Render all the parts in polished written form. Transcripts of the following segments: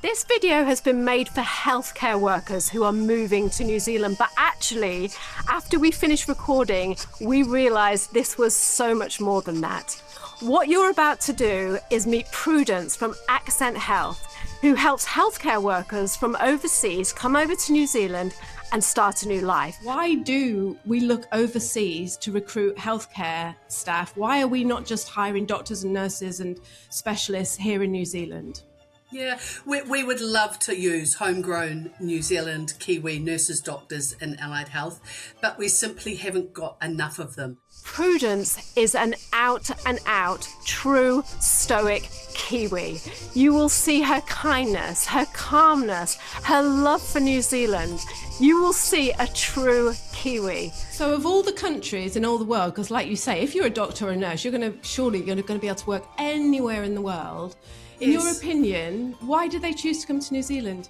This video has been made for healthcare workers who are moving to New Zealand, but actually, after we finished recording, we realised this was so much more than that. What you're about to do is meet Prudence from Accent Health, who helps healthcare workers from overseas come over to New Zealand and start a new life. Why do we look overseas to recruit healthcare staff? Why are we not just hiring doctors and nurses and specialists here in New Zealand? Yeah, we would love to use homegrown New Zealand Kiwi nurses, doctors and allied health, but we simply haven't got enough of them. Prudence is an out-and-out, true stoic Kiwi. You will see her kindness, her calmness, her love for New Zealand. You will see a true Kiwi. So of all the countries in all the world, because like you say, if you're a doctor or a nurse, you're going to be able to work anywhere in the world. In your opinion, why do they choose to come to New Zealand?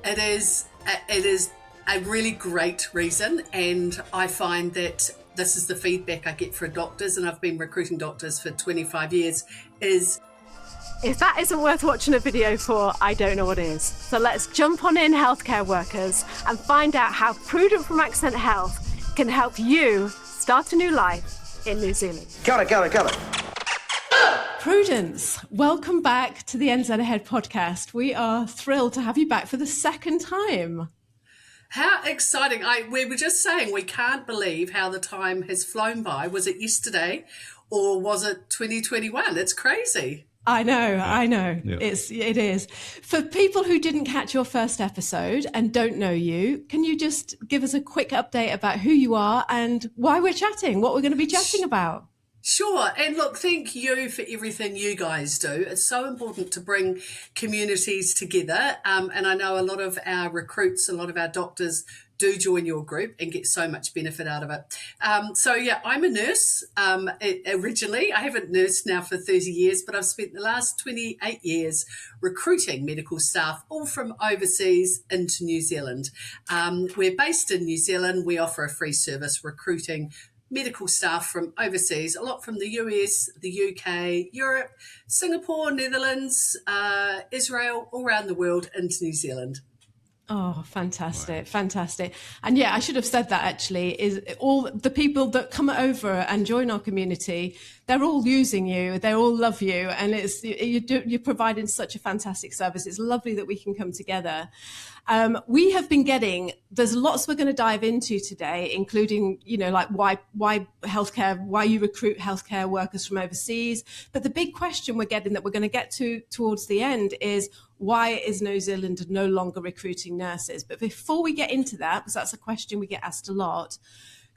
It is a really great reason, and I find that this is the feedback I get for doctors, and I've been recruiting doctors for 25 years, is if that isn't worth watching a video for, I don't know what is. So let's jump on in, healthcare workers, and find out how Prudence from Accent Health can help you start a new life in New Zealand. Got it. Prudence, welcome back to the NZ Ahead podcast. We are thrilled to have you back for the second time. how exciting. We were just saying we can't believe how the time has flown by. Was it yesterday or was it 2021? It's crazy. I know. Yeah. It is. For people who didn't catch your first episode and don't know you, can you just give us a quick update about who you are and why we're chatting, what we're going to be chatting about? Sure. And look, thank you for everything you guys do. It's so important to bring communities together. And I know a lot of our recruits, a lot of our doctors do join your group and get so much benefit out of it. I'm a nurse. Originally, I haven't nursed now for 30 years, but I've spent the last 28 years recruiting medical staff, all from overseas into New Zealand. We're based in New Zealand. We offer a free service recruiting medical staff from overseas, a lot from the US, the UK, Europe, Singapore, Netherlands, Israel, all around the world into New Zealand. Oh, fantastic. And yeah, I should have said that actually, is all the people that come over and join our community, they're all using you, they all love you, and you're providing such a fantastic service. It's lovely that we can come together. We have been there's lots we're going to dive into today, including, like why healthcare, why you recruit healthcare workers from overseas. But the big question we're going to get to towards the end is, why is New Zealand no longer recruiting nurses? But before we get into that, because that's a question we get asked a lot,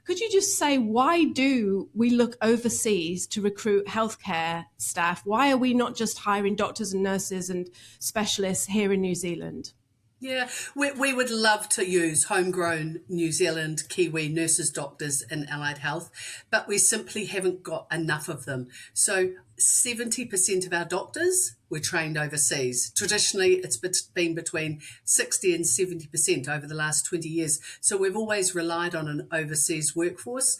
could you just say, why do we look overseas to recruit healthcare staff? Why are we not just hiring doctors and nurses and specialists here in New Zealand? Yeah, we would love to use homegrown New Zealand Kiwi nurses, doctors and allied health, but we simply haven't got enough of them. So 70% of our doctors were trained overseas. Traditionally, it's been between 60 and 70% over the last 20 years. So we've always relied on an overseas workforce.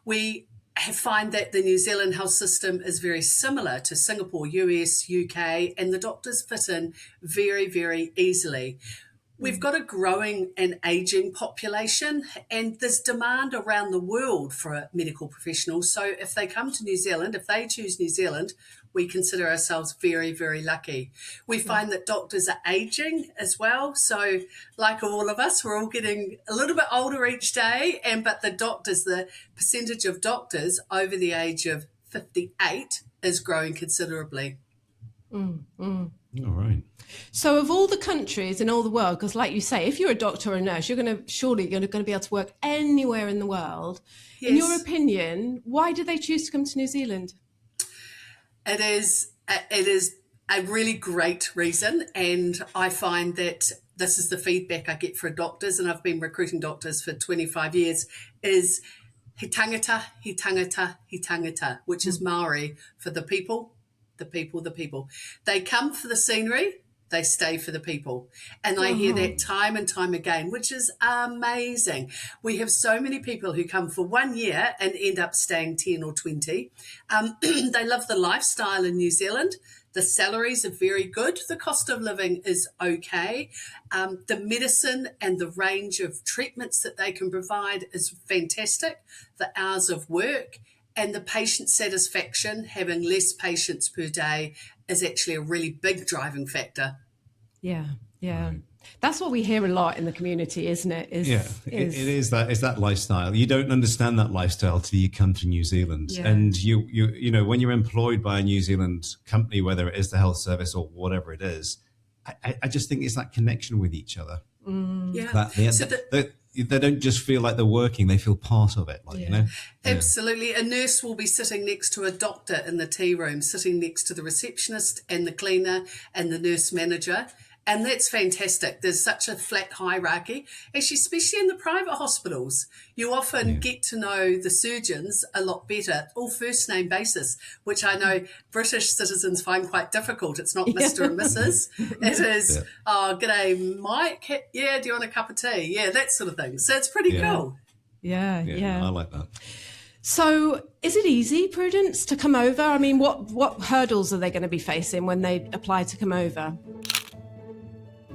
We find that the New Zealand health system is very similar to Singapore, US, UK, and the doctors fit in very, very easily. We've got a growing and ageing population, and there's demand around the world for medical professionals. So if they come to New Zealand, if they choose New Zealand, we consider ourselves very, very lucky. We find that doctors are aging as well. So like all of us, we're all getting a little bit older each day. But the percentage of doctors over the age of 58 is growing considerably. All right. So of all the countries in all the world, because like you say, if you're a doctor or a nurse, you're going to be able to work anywhere in the world. Yes. In your opinion, why do they choose to come to New Zealand? It is a really great reason, and I find that this is the feedback I get for doctors, and I've been recruiting doctors for 25 years, is he tangata, which is Maori for the people. They come for the scenery, they stay for the people. And I hear that time and time again, which is amazing. We have so many people who come for 1 year and end up staying 10 or 20. They love the lifestyle in New Zealand. The salaries are very good. The cost of living is okay. The medicine and the range of treatments that they can provide is fantastic. The hours of work and the patient satisfaction, having less patients per day, is actually a really big driving factor. Yeah. That's what we hear a lot in the community, isn't it? It is that lifestyle. You don't understand that lifestyle till you come to New Zealand. Yeah. And you know, when you're employed by a New Zealand company, whether it is the health service or whatever it is, I just think it's that connection with each other. Yeah. They don't just feel like they're working, they feel part of it, you know? Absolutely. A nurse will be sitting next to a doctor in the tea room, sitting next to the receptionist and the cleaner and the nurse manager. And that's fantastic. There's such a flat hierarchy, actually, especially in the private hospitals. You often get to know the surgeons a lot better, all first name basis, which I know British citizens find quite difficult. It's not Mr. and Mrs. It is, oh, g'day, Mike. Yeah, do you want a cup of tea? Yeah, that sort of thing. So it's pretty cool. Yeah. I like that. So is it easy, Prudence, to come over? I mean, what hurdles are they going to be facing when they apply to come over?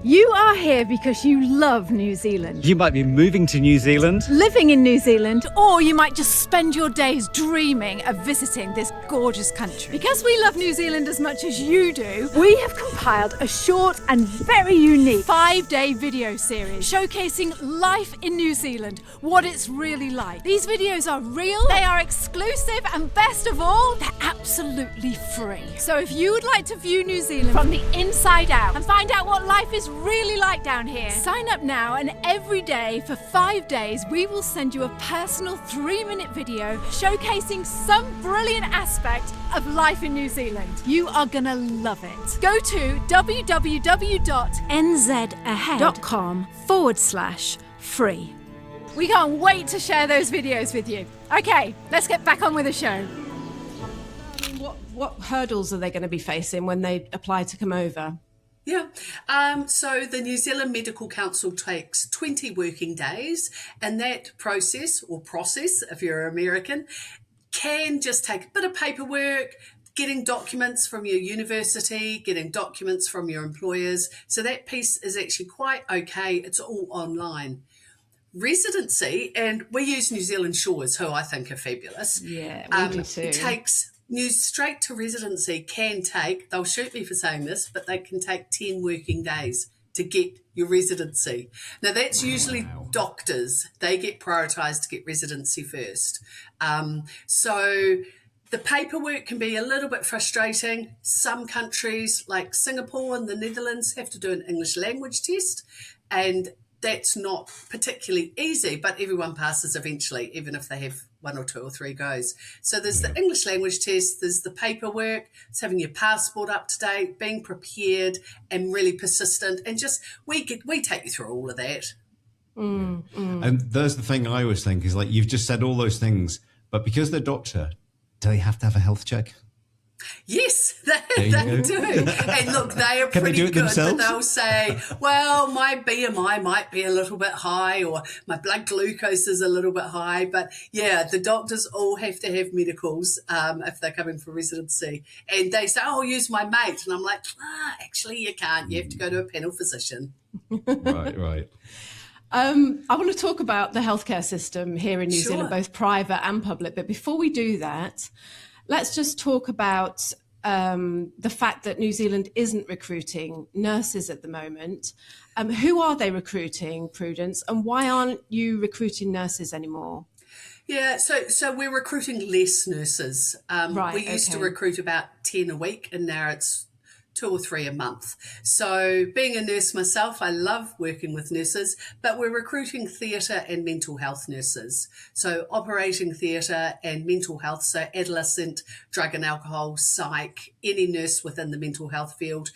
You are here because you love New Zealand. You might be moving to New Zealand. Living in New Zealand, or you might just spend your days dreaming of visiting this gorgeous country. Because we love New Zealand as much as you do, we have compiled a short and very unique 5-day video series showcasing life in New Zealand, what it's really like. These videos are real, they are exclusive, and best of all, they're absolutely free. So if you would like to view New Zealand from the inside out and find out what life is really like down here, sign up now, and every day for 5 days we will send you a personal 3-minute video showcasing some brilliant aspect of life in New Zealand. You are gonna love it. Go to www.nzahead.com/free. We can't wait to share those videos with you. Okay, let's get back on with the show. What hurdles are they going to be facing when they apply to come over? Yeah. So the New Zealand Medical Council takes 20 working days, and that process, if you're American, can just take a bit of paperwork, getting documents from your university, getting documents from your employers. So that piece is actually quite okay. It's all online. Residency, and we use New Zealand Shores, who I think are fabulous. Yeah, we do too. It takes straight to residency can take, they'll shoot me for saying this, but they can take 10 working days to get your residency. Now that's usually doctors. They get prioritised to get residency first. So the paperwork can be a little bit frustrating. Some countries like Singapore and the Netherlands have to do an English language test, and that's not particularly easy, but everyone passes eventually, even if they have 1 or 2 or 3 goes. So there's the English language test, there's the paperwork, it's having your passport up to date, being prepared and really persistent, and just we take you through all of that. And there's the thing I always think is, like, you've just said all those things, but because they're doctor, do they have to have a health check? Yes, they do. And look, they are Can they pretty do it good, themselves? but they'll say, well, my BMI might be a little bit high, or my blood glucose is a little bit high. But yeah, the doctors all have to have medicals if they're coming for residency. And they say, oh, use my mate. And I'm like, actually, you can't. You have to go to a panel physician. Right. I want to talk about the healthcare system here in New Zealand, both private and public. But before we do that, let's just talk about the fact that New Zealand isn't recruiting nurses at the moment. Who are they recruiting, Prudence, and why aren't you recruiting nurses anymore? Yeah, so we're recruiting less nurses. We used to recruit about 10 a week, and now it's 2 or 3 a month. So being a nurse myself, I love working with nurses, but we're recruiting theatre and mental health nurses. So operating theatre and mental health, so adolescent, drug and alcohol, psych, any nurse within the mental health field.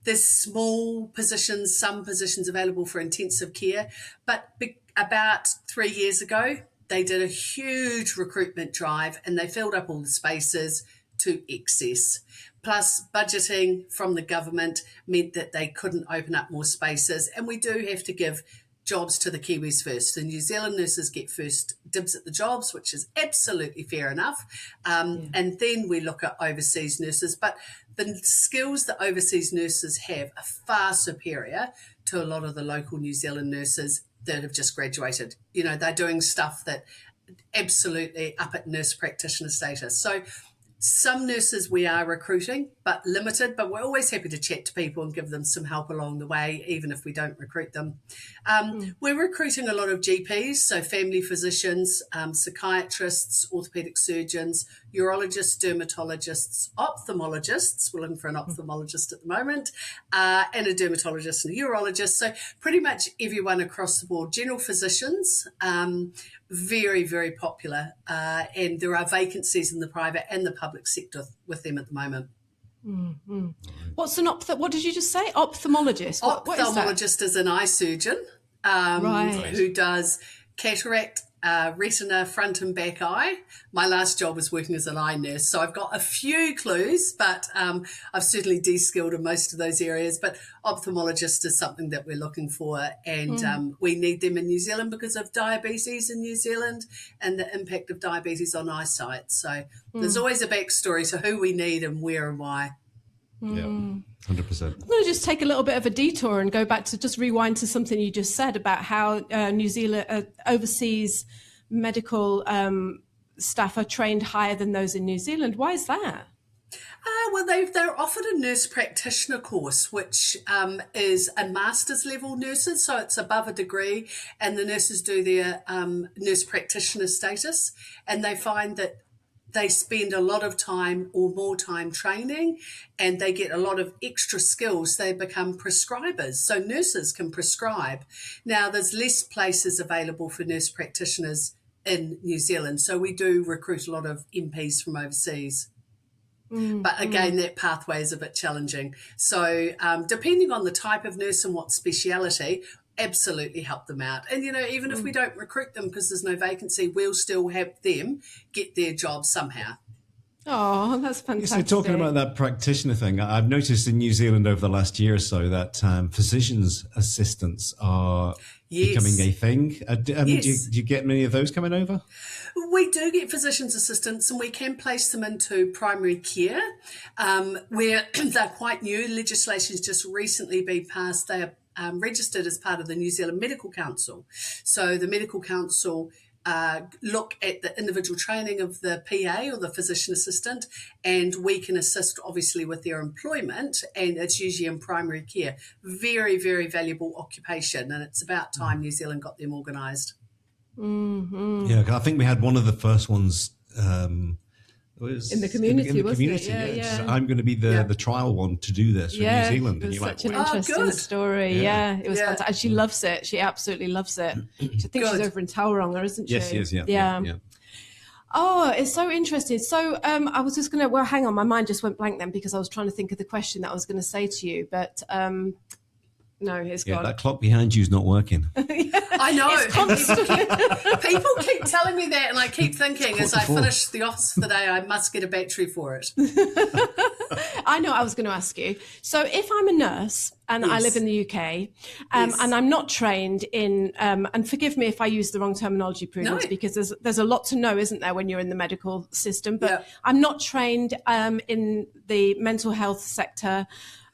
There's small positions, some positions available for intensive care, but about 3 years ago, they did a huge recruitment drive and they filled up all the spaces to excess. Plus, budgeting from the government meant that they couldn't open up more spaces. And we do have to give jobs to the Kiwis first. The New Zealand nurses get first dibs at the jobs, which is absolutely fair enough. And then we look at overseas nurses. But the skills that overseas nurses have are far superior to a lot of the local New Zealand nurses that have just graduated. You know, they're doing stuff that absolutely up at nurse practitioner status. So some nurses we are recruiting, but limited, but we're always happy to chat to people and give them some help along the way, even if we don't recruit them. We're recruiting a lot of GPs, so family physicians, psychiatrists, orthopedic surgeons, urologists, dermatologists, ophthalmologists. We're looking for an ophthalmologist at the moment, and a dermatologist and a urologist. So pretty much everyone across the board. General physicians, very, very popular, and there are vacancies in the private and the public sector with them at the moment. What's an what did you just say? Ophthalmologist? What is that? Ophthalmologist is an eye surgeon who does cataract, retina, front and back eye. My last job was working as an eye nurse, so I've got a few clues, but I've certainly de-skilled in most of those areas. But ophthalmologist is something that we're looking for, and we need them in New Zealand because of diabetes in New Zealand and the impact of diabetes on eyesight. So there's always a backstory to who we need and where and why. Yeah, 100%. I'm going to just take a little bit of a detour and go back to just rewind to something you just said about how New Zealand overseas medical staff are trained higher than those in New Zealand. Why is that? Well, they're offered a nurse practitioner course, which is a master's level nurses, so it's above a degree, and the nurses do their nurse practitioner status, and they find that they spend a lot of time or more time training, and they get a lot of extra skills. They become prescribers. So nurses can prescribe. Now, there's less places available for nurse practitioners in New Zealand. So we do recruit a lot of MPs from overseas. But again, that pathway is a bit challenging. So depending on the type of nurse and what speciality, absolutely help them out. And, you know, even if we don't recruit them because there's no vacancy, we'll still have them get their job somehow. Oh, that's fantastic. So talking about that practitioner thing, I've noticed in New Zealand over the last year or so that physician's assistants are becoming a thing. Do you get many of those coming over? We do get physician's assistants, and we can place them into primary care, where they're quite new. Legislation's just recently been passed. They are registered as part of the New Zealand Medical Council. So the Medical Council look at the individual training of the PA or the physician assistant, and we can assist obviously with their employment, and it's usually in primary care. Very, very valuable occupation, and it's about time New Zealand got them organised. Yeah, I think we had one of the first ones in the community, wasn't it? Yeah. I'm going to be the trial one to do this for New Zealand. It was and such an interesting story. Yeah, it was fantastic. And she loves it. She absolutely loves it. I think she's over in Tauranga, isn't she? Yes, she is, yeah. Oh, it's so interesting. So I was just going to, hang on, my mind just went blank then because I was trying to think of the question that I was going to say to you, but no, it's gone. That clock behind you is not working. I know. People keep telling me that, and I keep thinking as I finish the office for the day, I must get a battery for it. I know I was going to ask you. So if I'm a nurse and I live in the UK and I'm not trained in, and forgive me if I use the wrong terminology, Prudence, because there's a lot to know, isn't there, when you're in the medical system, but I'm not trained in the mental health sector.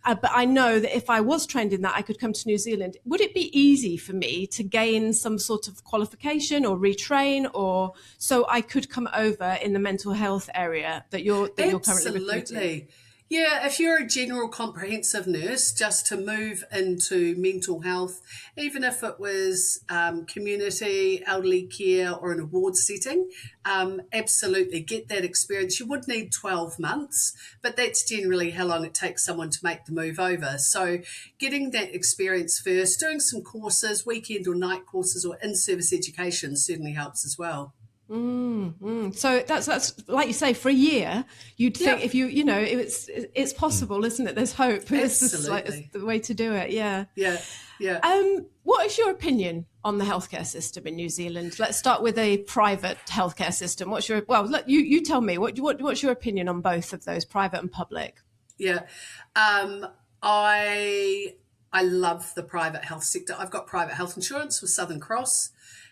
But I know that if I was trained in that, I could come to New Zealand. Would it be easy for me to gain some sort of qualification or retrain, or so I could come over in the mental health area that you're currently recruiting? Absolutely. Yeah, if you're a general comprehensive nurse, just to move into mental health, even if it was community, elderly care or an award setting, absolutely get that experience. You would need 12 months, but that's generally how long it takes someone to make the move over. So getting that experience first, doing some courses, weekend or night courses or in-service education certainly helps as well. So that's like you say, for a year, you'd think if it's possible, isn't it? There's hope. It's just like the way to do it. Yeah. What is your opinion on the healthcare system in New Zealand? Let's start with a private healthcare system. You tell me what's your opinion on both of those, private and public? Yeah. I I love the private health sector. I've got private health insurance with Southern Cross.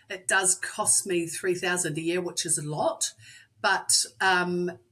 It does cost me $3,000 a year, which is a lot. But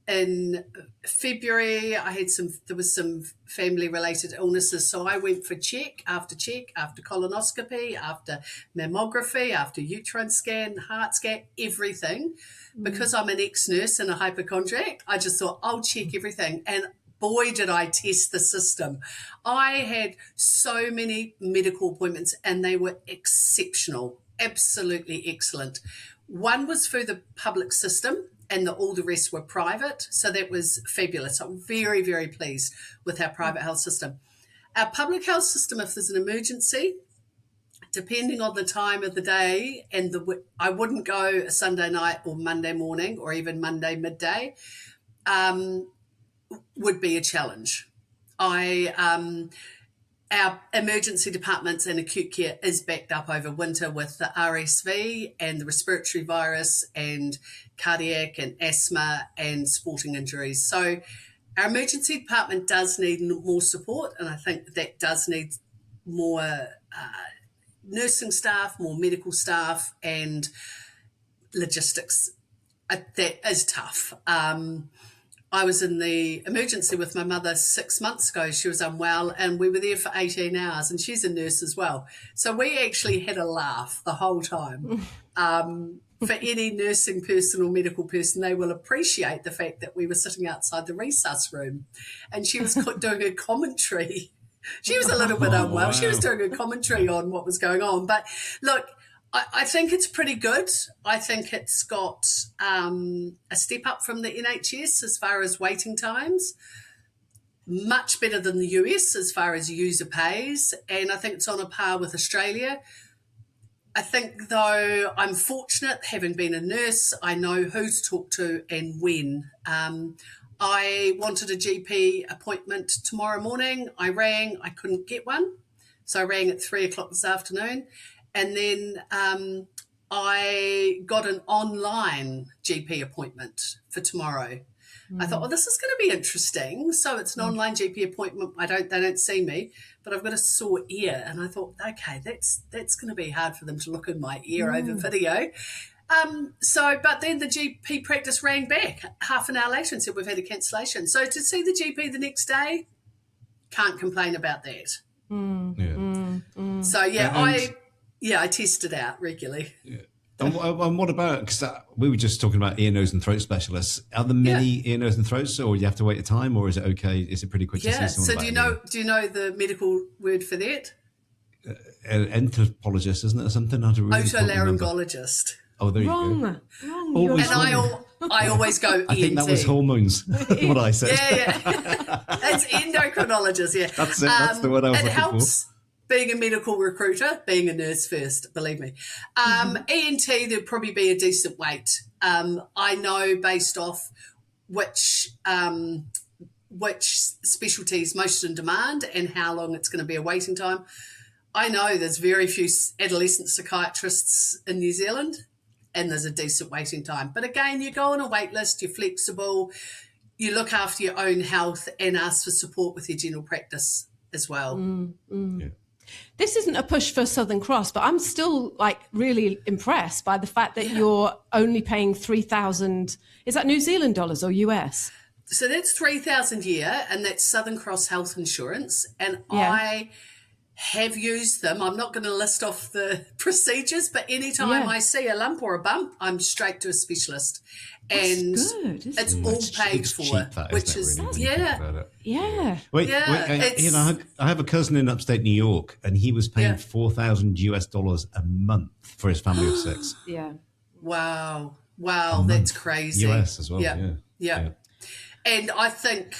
in February, there was some family-related illnesses. So I went for check, after colonoscopy, after mammography, after uterine scan, heart scan, everything. Because I'm an ex-nurse and a hypochondriac, I just thought, I'll check everything. And boy, did I test the system. I had so many medical appointments and they were exceptional, absolutely excellent. One was through the public system and all the rest were private. So that was fabulous. I'm very, very pleased with our private health system. Our public health system, if there's an emergency, depending on the time of the day, and I wouldn't go a Sunday night or Monday morning or even Monday midday, would be a challenge. Our emergency departments and acute care is backed up over winter with the RSV and the respiratory virus and cardiac and asthma and sporting injuries. So our emergency department does need more support, and I think that does need more nursing staff, more medical staff, and logistics. That is tough. I was in the emergency with my mother 6 months ago. She was unwell and we were there for 18 hours and she's a nurse as well. So we actually had a laugh the whole time. For any nursing person or medical person, they will appreciate the fact that we were sitting outside the resus room and she was doing a commentary. She was a little bit unwell. Wow. She was doing a commentary on what was going on. But look, I think it's pretty good. I think it's got a step up from the NHS as far as waiting times, much better than the US as far as user pays, and I think it's on a par with Australia. I think, though, I'm fortunate, having been a nurse, I know who to talk to and when. I wanted a GP appointment tomorrow morning. I rang, I couldn't get one, so I rang at 3:00 this afternoon. And then I got an online GP appointment for tomorrow. I thought, well, this is going to be interesting. So it's an online GP appointment. They don't see me, but I've got a sore ear. And I thought, okay, that's going to be hard for them to look in my ear over video. But then the GP practice rang back half an hour later and said, we've had a cancellation. So to see the GP the next day, can't complain about that. So I test it out regularly. Yeah. And what about, because we were just talking about ear, nose and throat specialists. Are there many ear, nose and throats, or you have to wait a time, or is it okay? Is it pretty quick to see someone? So do you know the medical word for that? Anthropologist, isn't it, or something? Otolaryngologist. Oh, there you go. Always and I always go ENT. I think that was hormones, what I said. Yeah. It's endocrinologist, yeah. That's it. That's the word I was looking for. Being a medical recruiter, being a nurse first, believe me. ENT, there'd probably be a decent wait. I know based off which specialty is most in demand and how long it's going to be a waiting time. I know there's very few adolescent psychiatrists in New Zealand and there's a decent waiting time. But again, you go on a wait list, you're flexible, you look after your own health and ask for support with your general practice as well. Yeah. This isn't a push for Southern Cross, but I'm still really impressed by the fact that you're only paying 3,000. Is that New Zealand dollars or US? So that's 3,000 a year, and that's Southern Cross Health Insurance. And I have used them. I'm not going to list off the procedures, but anytime I see a lump or a bump, I'm straight to a specialist. And it's all paid for, cheap, which is really, Wait, I have a cousin in upstate New York, and he was paying $4,000 US a month for his family of 6. Yeah. Wow, that's crazy. US as well. Yeah. And I think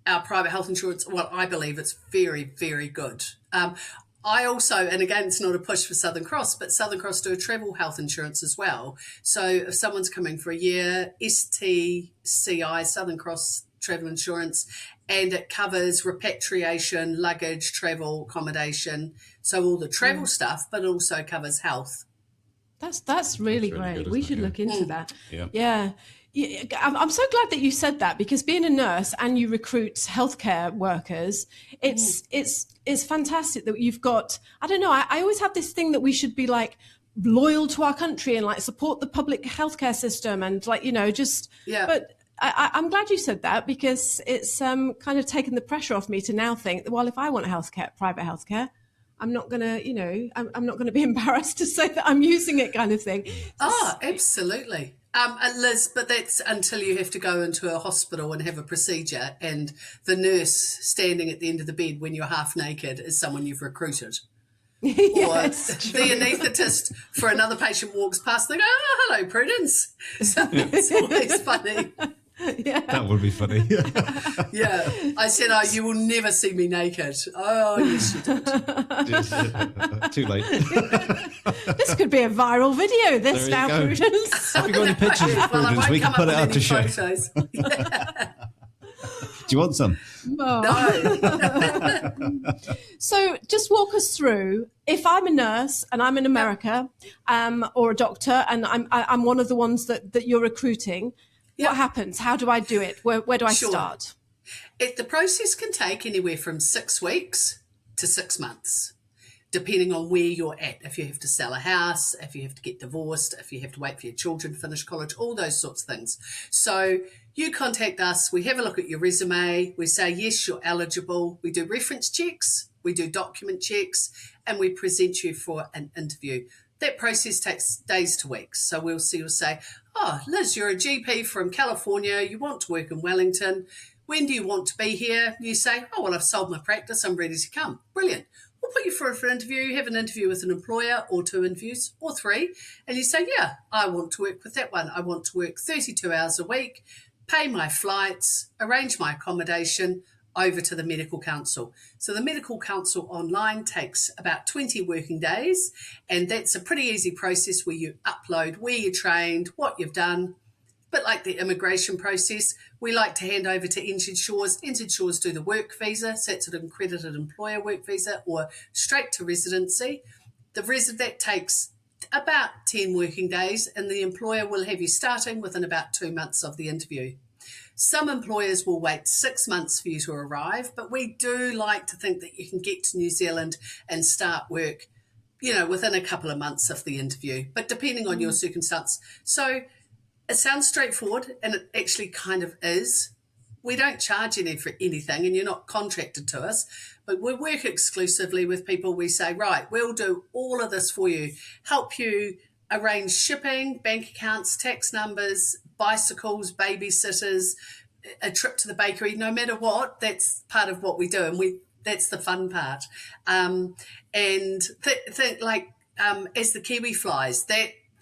our private health insurance, I believe it's very, very good. I also, and again, it's not a push for Southern Cross, but Southern Cross do a travel health insurance as well. So if someone's coming for a year, STCI, Southern Cross Travel Insurance, and it covers repatriation, luggage, travel, accommodation. So all the travel stuff, but it also covers health. That's really great. We should look into that. Yeah. I'm so glad that you said that, because being a nurse and you recruit healthcare workers, it's fantastic that you've got, I don't know, I always have this thing that we should be like loyal to our country and like support the public healthcare system and like, but I'm glad you said that, because it's kind of taken the pressure off me to now think, well, if I want private healthcare, I'm not going to, I'm not going to be embarrassed to say that I'm using it, kind of thing. Oh, absolutely. Liz, but that's until you have to go into a hospital and have a procedure, and the nurse standing at the end of the bed when you're half naked is someone you've recruited. Yes, or the anaesthetist for another patient walks past, they go, "Oh, hello, Prudence." So it's always funny. Yeah. That would be funny. Yeah. I said, "Oh, you will never see me naked." Oh, yes, you did. Too late. This could be a viral video, this now, go. Prudence. Have you got any pictures of Well, I Prudence? won't We can come put it up up with to any share. photos. Do you want some? No. So just walk us through, if I'm a nurse and I'm in America, or a doctor, and I'm one of the ones that you're recruiting, what happens? How do I do it? Where do I start? The process can take anywhere from 6 weeks to 6 months, depending on where you're at. If you have to sell a house, if you have to get divorced, if you have to wait for your children to finish college, all those sorts of things. So you contact us, we have a look at your resume, we say, yes, you're eligible. We do reference checks, we do document checks, and we present you for an interview. That process takes days to weeks. So we'll say, oh, Liz, you're a GP from California, you want to work in Wellington. When do you want to be here? You say, oh, well, I've sold my practice, I'm ready to come. Brilliant. We'll put you for an interview. You have an interview with an employer, or 2 interviews, or 3. And you say, yeah, I want to work with that one. I want to work 32 hours a week, pay my flights, arrange my accommodation, over to the medical council. So the medical council online takes about 20 working days, and that's a pretty easy process where you upload where you trained, what you've done. But like the immigration process, we like to hand over to NZ Shores. NZ Shores do the work visa, so it's an accredited employer work visa, or straight to residency. That takes about 10 working days, and the employer will have you starting within about 2 months of the interview. Some employers will wait 6 months for you to arrive, but we do like to think that you can get to New Zealand and start work, within a couple of months of the interview, but depending on your circumstance. So it sounds straightforward, and it actually kind of is. We don't charge any for anything, and you're not contracted to us, but we work exclusively with people. We say, right, we'll do all of this for you, help you arrange shipping, bank accounts, tax numbers, bicycles, babysitters, a trip to the bakery, no matter what. That's part of what we do, and that's the fun part. And think like as the Kiwi Flies,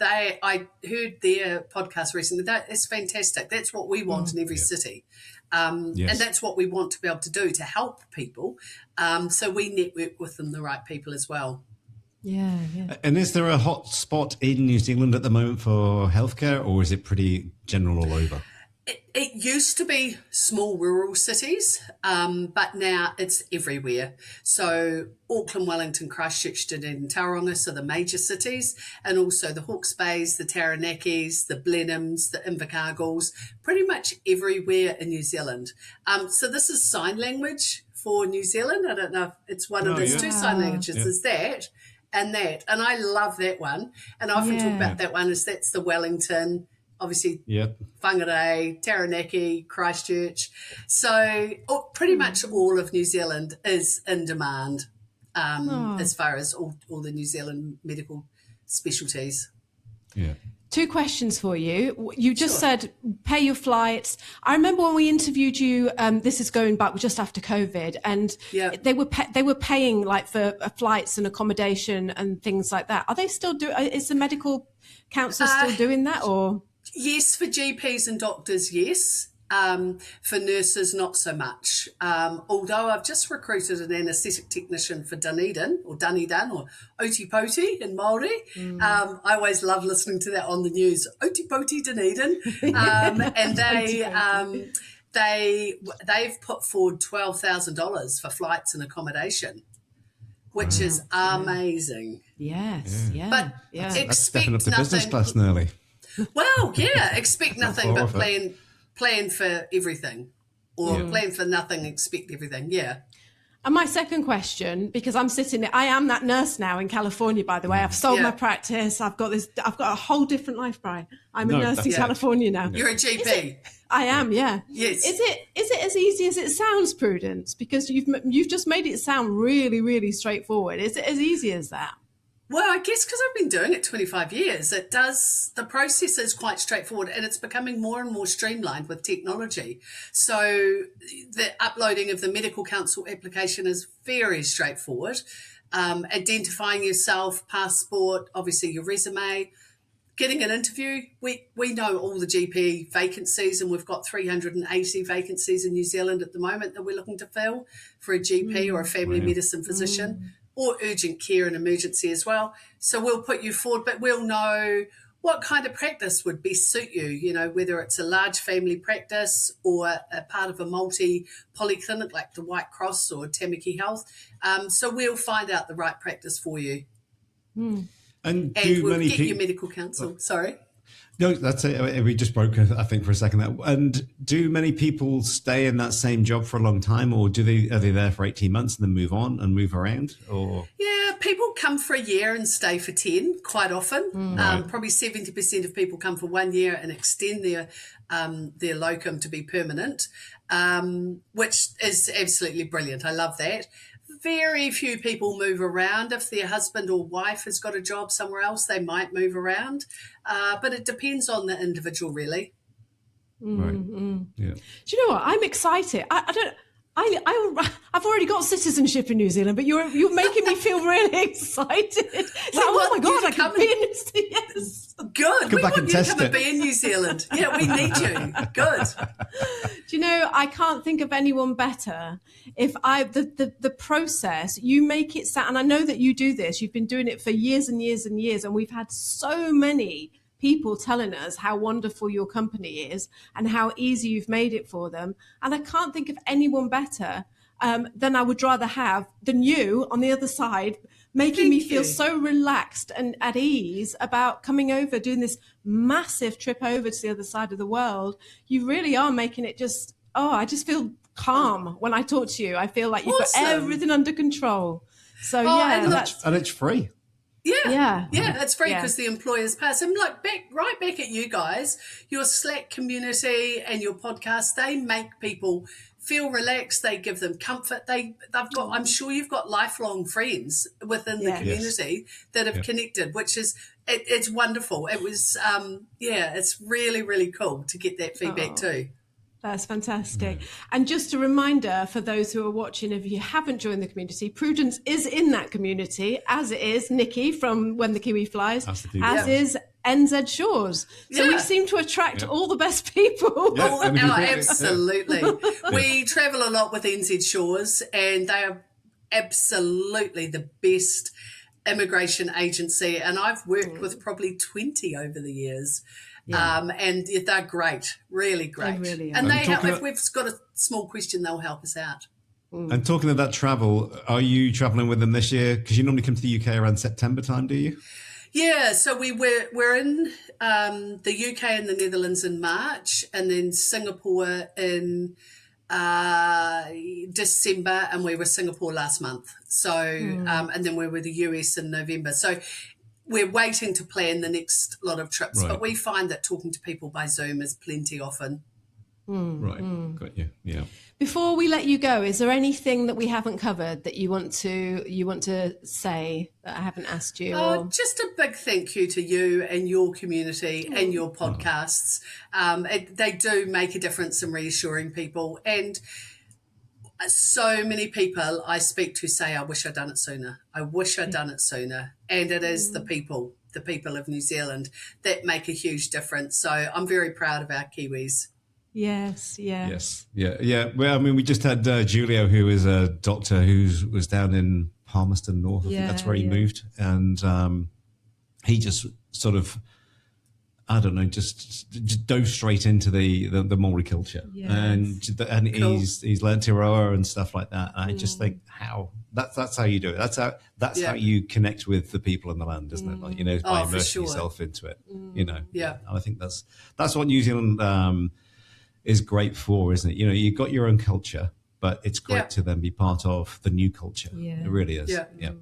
I heard their podcast recently. That is fantastic. That's what we want in every city. And that's what we want to be able to do to help people. So we network with them, the right people as well. Yeah. And is there a hot spot in New Zealand at the moment for healthcare, or is it pretty general all over? It used to be small rural cities, but now it's everywhere. So Auckland, Wellington, Christchurch, Dunedin, Tauranga, so the major cities, and also the Hawke's Bays, the Taranakis, the Blenheims, the Invercargills, pretty much everywhere in New Zealand. So this is sign language for New Zealand. I don't know if it's one of those 2 sign languages, is that and that. And I love that one. And I often talk about that one as that's the Wellington, obviously, Whangarei, Taranaki, Christchurch. So pretty much all of New Zealand is in demand as far as all the New Zealand medical specialties. Yeah. 2 questions for you. You just said pay your flights. I remember when we interviewed you, this is going back just after COVID, and they were paying like for flights and accommodation and things like that. Are they still is the medical council still doing that, or? Yes, for GPs and doctors, yes. For nurses, not so much. Although I've just recruited an anaesthetic technician for Dunedin, or Otipoti in Māori. I always love listening to that on the news, Otipoti, Dunedin. And they've put forward $12,000 for flights and accommodation, which is amazing. Yes, But That's expect stepping up the nothing. business class nearly. Well, yeah, expect nothing but plan for everything, or plan for nothing, expect everything. Yeah. And my second question, because I am that nurse now in California, by the way. I've sold my practice. I've got a whole different life, Brian. I'm a nurse in California now. You're a GP. I am, yeah. Yes. Is it as easy as it sounds, Prudence? Because you've just made it sound really, really straightforward. Is it as easy as that? Well, I guess because I've been doing it 25 years, the process is quite straightforward, and it's becoming more and more streamlined with technology. So the uploading of the Medical Council application is very straightforward. Identifying yourself, passport, obviously your resume, getting an interview. We know all the GP vacancies, and we've got 380 vacancies in New Zealand at the moment that we're looking to fill for a GP or a family medicine physician. Or urgent care and emergency as well. So we'll put you forward, but we'll know what kind of practice would best suit you, whether it's a large family practice or a part of a multi-polyclinic like the White Cross or Tamaki Health. So we'll find out the right practice for you. And we'll get you medical counsel. Sorry. No, that's it. We just broke, I think, for a second there. And do many people stay in that same job for a long time, or are they there for 18 months and then move on and move around? Or yeah, people come for a year and stay for 10 quite often. Probably 70% of people come for 1 year and extend their locum to be permanent, which is absolutely brilliant. I love that. Very few people move around. If their husband or wife has got a job somewhere else, they might move around. But it depends on the individual, really. Right. Yeah. Do you know what? I'm excited. I've already got citizenship in New Zealand, but you're making me feel really excited. Oh my God, I can be in New Zealand. Yes. Good. We want you to come and be in New Zealand. Yeah, we need you. Good. Do you know, I can't think of anyone better. If the process, you make it sound, and I know that you do this, you've been doing it for years and years and years, and we've had so many people telling us how wonderful your company is and how easy you've made it for them. And I can't think of anyone better than I would rather have than you on the other side, making me feel so relaxed and at ease about coming over, doing this massive trip over to the other side of the world. You really are making it I just feel calm when I talk to you. I feel like you've got everything under control. So and it's free. Yeah, it's free because the employers pass. And right back at you guys, your Slack community and your podcast, they make people feel relaxed. They give them comfort. They've got. I'm sure you've got lifelong friends within the community that have connected, which is it's wonderful. It was it's really, really cool to get that feedback too. That's fantastic. And just a reminder for those who are watching, if you haven't joined the community, Prudence is in that community, as is Nikki from When the Kiwi Flies, as is NZ Shores. So we seem to attract all the best people. Absolutely. We travel a lot with NZ Shores, and they are absolutely the best immigration agency. And I've worked with probably 20 over the years. And they're great, really great. They really are. And they help. If we've got a small question, they'll help us out. And talking of that travel, are you traveling with them this year? Because you normally come to the UK around September time, do you? Yeah, so we're in the UK and the Netherlands in March, and then Singapore in December, and we were Singapore last month. So and then we were the US in November. So we're waiting to plan the next lot of trips, but we find that talking to people by Zoom is plenty often. Got you. Yeah. Before we let you go, is there anything that we haven't covered that you want to say that I haven't asked you? Just a big thank you to you and your community and your podcasts. They do make a difference in reassuring people, and so many people I speak to say, I wish I'd done it sooner. I wish I'd done it sooner. And it is the people of New Zealand that make a huge difference. So I'm very proud of our Kiwis. Yes. Yeah. Well, I mean, we just had Julio, who is a doctor who was down in Palmerston North. I think that's where he moved. And he just sort of I don't know, just dove straight into the Maori culture, and Cool. he's learned Te Roa and stuff like that. And I just think that's how you do it. That's how you connect with the people in the land, isn't it? Like, you know, by immersing yourself into it. You know, Yeah. And I think that's what New Zealand is great for, isn't it? You know, you've got your own culture, but it's great to then be part of the new culture. It really is. Yeah. Yeah.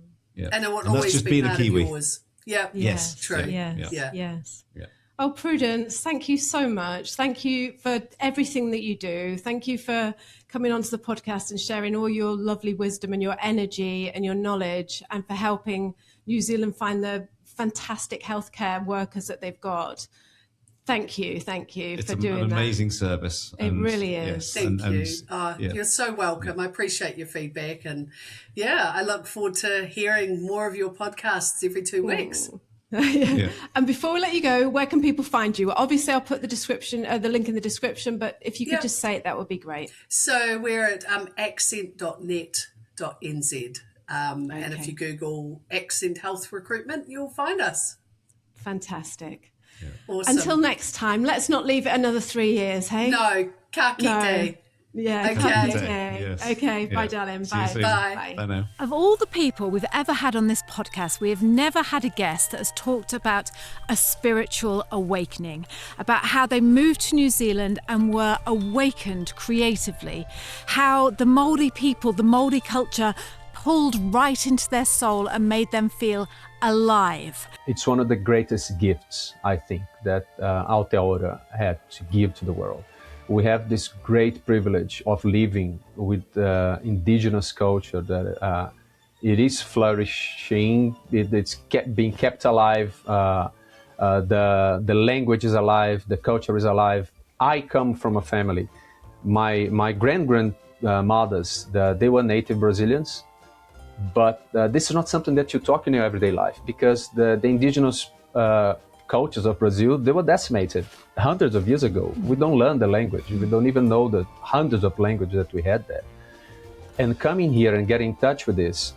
And it will that's always just be being a part of Kiwi. yours. Yeah. Yes. True. Yes. Yeah. Yes. Yeah. Oh, Prudence, thank you so much. Thank you for everything that you do. Thank you for coming onto the podcast and sharing all your lovely wisdom and your energy and your knowledge, and for helping New Zealand find the fantastic healthcare workers that they've got. Thank you for doing that. It's an amazing service. It really is. Thank you. You're so welcome. I appreciate your feedback. And I look forward to hearing more of your podcasts every 2 weeks. And before we let you go, where can people find you? Obviously, I'll put the link in the description, but if you could just say it, that would be great. So we're at accent.net.nz. And if you Google Accent Health Recruitment, you'll find us. Fantastic. Awesome. Until next time, let's not leave it another 3 years, hey? No, ka kite. Yeah, Okay. Yes. Okay, bye, darling. See you Bye. soon. Bye. Bye now. Of all the people we've ever had on this podcast, we have never had a guest that has talked about a spiritual awakening, about how they moved to New Zealand and were awakened creatively, how the Māori people, the Māori culture pulled right into their soul and made them feel alive. It's one of the greatest gifts, I think, that Aotearoa had to give to the world. We have this great privilege of living with indigenous culture that it is flourishing, it's being kept alive, the language is alive, the culture is alive. I come from a family. My grandmothers, they were native Brazilians, but this is not something that you talk in your everyday life, because the indigenous cultures of Brazil, they were decimated hundreds of years ago. We don't learn the language. We don't even know the hundreds of languages that we had there. And coming here and getting in touch with this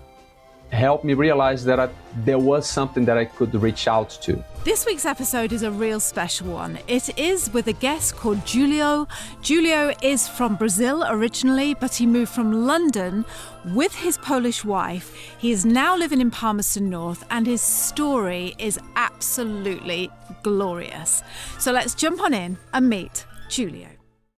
helped me realize that there was something that I could reach out to. This week's episode is a real special one. It is with a guest called Julio. Julio is from Brazil originally, but he moved from London with his Polish wife. He is now living in Palmerston North, and his story is absolutely glorious. So let's jump on in and meet Julio.